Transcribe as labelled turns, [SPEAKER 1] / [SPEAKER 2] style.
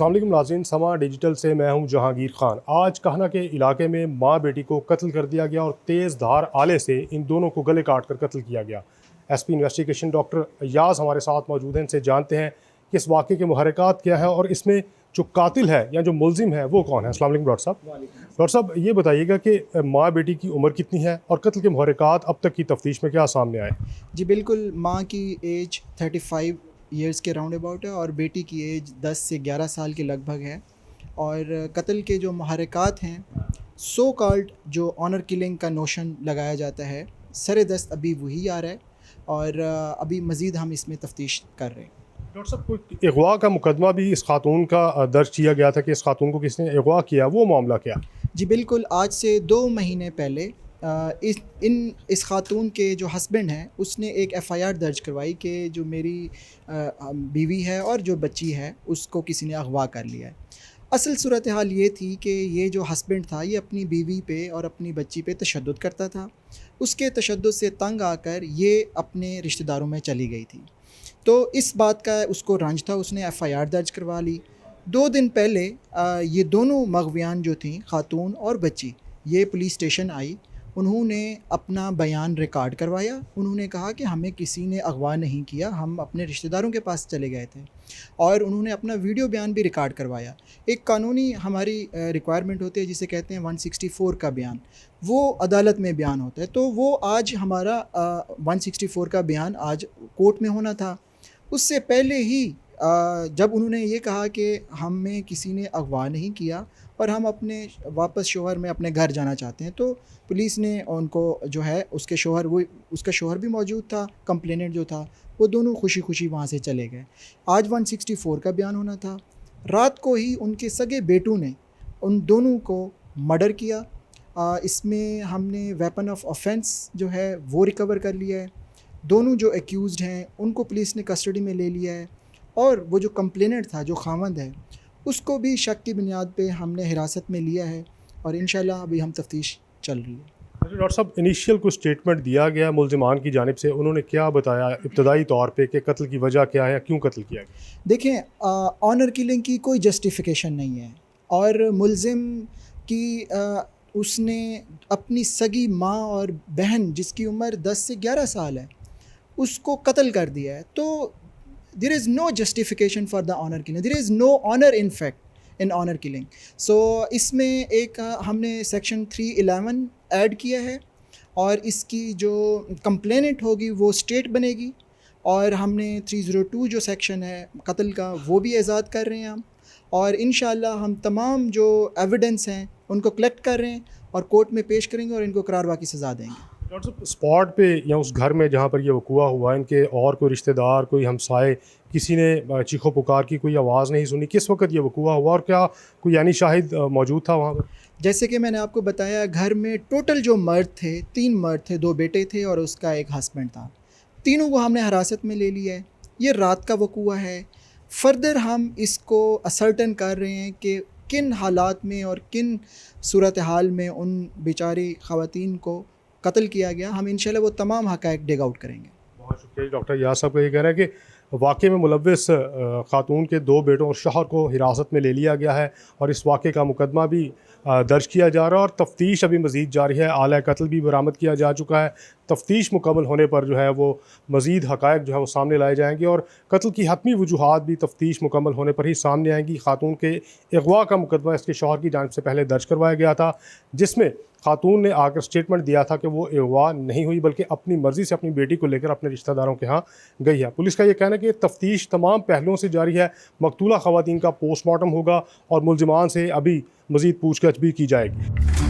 [SPEAKER 1] अस्सलाम वालेकुम नाज़रीन, समा डिजिटल से मैं हूं जहांगीर खान। आज कहना के इलाके में मां बेटी को कत्ल कर दिया गया और तेज़ धार आले से इन दोनों को गले काट कर कत्ल किया गया। एसपी इन्वेस्टिगेशन डॉक्टर अय्याज़ हमारे साथ मौजूद हैं, इनसे जानते हैं कि इस वाक़े के मुहर्रिकात क्या है और इसमें जो कातिल है या जो मुलजिम है वो कौन है। अस्सलाम वालेकुम डॉक्टर साहब। डॉक्टर साहब, ये बताइएगा कि माँ बेटी की उम्र कितनी है और कत्ल के मुहर्रिकात अब तक की तफ्तीश में क्या सामने आए?
[SPEAKER 2] जी बिल्कुल, माँ की एज 35 इयर्स के राउंड अबाउट है और बेटी की एज 10 से 11 साल के लगभग है। और कत्ल के जो मुहर्रिकात हैं, सो कॉल्ड जो ऑनर किलिंग का नोशन लगाया जाता है, सर दस्त अभी वही आ रहा है और अभी मज़ीद हम इसमें तफ्तीश कर रहे हैं।
[SPEAKER 1] डॉक्टर साहब, कोई अगवा का मुकदमा भी इस खातून का दर्ज किया गया था कि इस खातून को किसने अगवा किया, वो मामला क्या?
[SPEAKER 2] जी बिल्कुल, आज से 2 महीने पहले इस खातून के जो हस्बैंड हैं उसने एक एफ़आईआर दर्ज करवाई कि जो मेरी बीवी है और जो बच्ची है उसको किसी ने अगवा कर लिया है। असल सूरत हाल ये थी कि ये जो हस्बैंड था ये अपनी बीवी पे और अपनी बच्ची पे तशद्दुद करता था। उसके तशद्दुद से तंग आकर ये अपने रिश्तेदारों में चली गई थी। तो इस बात का उसको रंज था, उसने एफ़आईआर दर्ज करवा ली। 2 दिन पहले ये दोनों मग़वियान जो थी, खातून और बच्ची, ये पुलिस स्टेशन आई। उन्होंने अपना बयान रिकॉर्ड करवाया। उन्होंने कहा कि हमें किसी ने अगवा नहीं किया, हम अपने रिश्तेदारों के पास चले गए थे। और उन्होंने अपना वीडियो बयान भी रिकॉर्ड करवाया। एक कानूनी हमारी रिक्वायरमेंट होती है जिसे कहते हैं 164 का बयान, वो अदालत में बयान होता है। तो वो आज हमारा 164 का बयान आज कोर्ट में होना था। उससे पहले ही जब उन्होंने ये कहा कि हमें किसी ने अगवा नहीं किया और हम अपने वापस शोहर में अपने घर जाना चाहते हैं, तो पुलिस ने उनको जो है उसका शोहर भी मौजूद था, कंप्लेनेंट जो था, वो दोनों खुशी खुशी वहाँ से चले गए। आज 164 का बयान होना था। रात को ही उनके सगे बेटों ने उन दोनों को मर्डर किया। इसमें हमने वेपन ऑफ ऑफेंस जो है वो रिकवर कर लिया है। दोनों जो एक्यूज़्ड हैं उनको पुलिस ने कस्टडी में ले लिया है और वो जो कंप्लेनेंट था, जो खामंद है, उसको भी शक की बुनियाद पे हमने हिरासत में लिया है और इंशाल्लाह अभी हम तफ्तीश चल रही है।
[SPEAKER 1] डॉक्टर साहब, इनिशियल कुछ स्टेटमेंट दिया गया मुलजिमान की जानिब से, उन्होंने क्या बताया इब्तदाई तौर पे कि कत्ल की वजह क्या है, क्यों कत्ल किया गया?
[SPEAKER 2] देखें, ऑनर किलिंग की कोई जस्टिफिकेशन नहीं है और मुलजिम की उसने अपनी सगी माँ और बहन जिसकी उम्र 10 से 11 साल है उसको कत्ल कर दिया है। तो there is no justification for the honor killing, there is no honor in fact in honor killing. So इसमें एक हमने सेक्शन 311 ऐड किया है और इसकी जो कंप्लेनेंट होगी वो स्टेट बनेगी और हमने 302 जो सेक्शन है कत्ल का वो भी आज़ाद कर रहे हैं हम। और इंशाल्लाह हम तमाम जो एविडेंस हैं उनको कलेक्ट कर रहे हैं और कोर्ट में पेश करेंगे और इनको करारवा की सज़ा देंगे।
[SPEAKER 1] डॉक्टर साहब, स्पॉट पे या उस घर में जहाँ पर ये वक़ूआ हुआ, इनके और कोई रिश्तेदार, कोई हमसाए, किसी ने चीखो पुकार की कोई आवाज़ नहीं सुनी? किस वक्त ये वक़ूआ हुआ और क्या कोई यानी शाहिद मौजूद था वहाँ पर?
[SPEAKER 2] जैसे कि मैंने आपको बताया, घर में टोटल जो मर्द थे, 3 मर्द थे, 2 बेटे थे और उसका एक हस्बैंड था। तीनों को हमने हिरासत में ले लिया है। ये रात का वक़ूआ है। फर्दर हम इसको असर्टन कर रहे हैं कि किन हालात में और किन सूरत हाल में उन बेचारी ख़वातीन को कत्ल किया गया। हम इंशाल्लाह वो तमाम हक़ाइक़ डिग आउट करेंगे।
[SPEAKER 1] बहुत शुक्रिया डॉक्टर अय्याज़ साहब का ये कह रहा है कि वाक़े में मुलव्विस खातून के 2 बेटों और शौहर को हिरासत में ले लिया गया है और इस वाक़े का मुकदमा भी दर्ज किया जा रहा है और तफ्तीश अभी मज़ीद जारी है। आला कत्ल भी बरामद किया जा चुका है। तफ्तीश मुकम्मल होने पर जो है वो मज़ीद हक़ाइक़ जो है वो सामने लाए जाएंगे और कत्ल की हतमी वजूहात भी तफ्तीश मुकम्मल होने पर ही सामने आएंगी। खातून के अगवा का मुकदमा इसके शौहर की जानिब से पहले दर्ज करवाया गया था, जिसमें खातून ने आकर स्टेटमेंट दिया था कि वो अगवा नहीं हुई बल्कि अपनी मर्ज़ी से अपनी बेटी को लेकर अपने रिश्तेदारों के यहाँ गई है। पुलिस का ये कहना है कि तफ्तीश तमाम पहलुओं से जारी है। मकतूला ख़वातीन का पोस्टमार्टम होगा और मुलजिमान से अभी मज़ीद पूछताछ भी की जाएगी।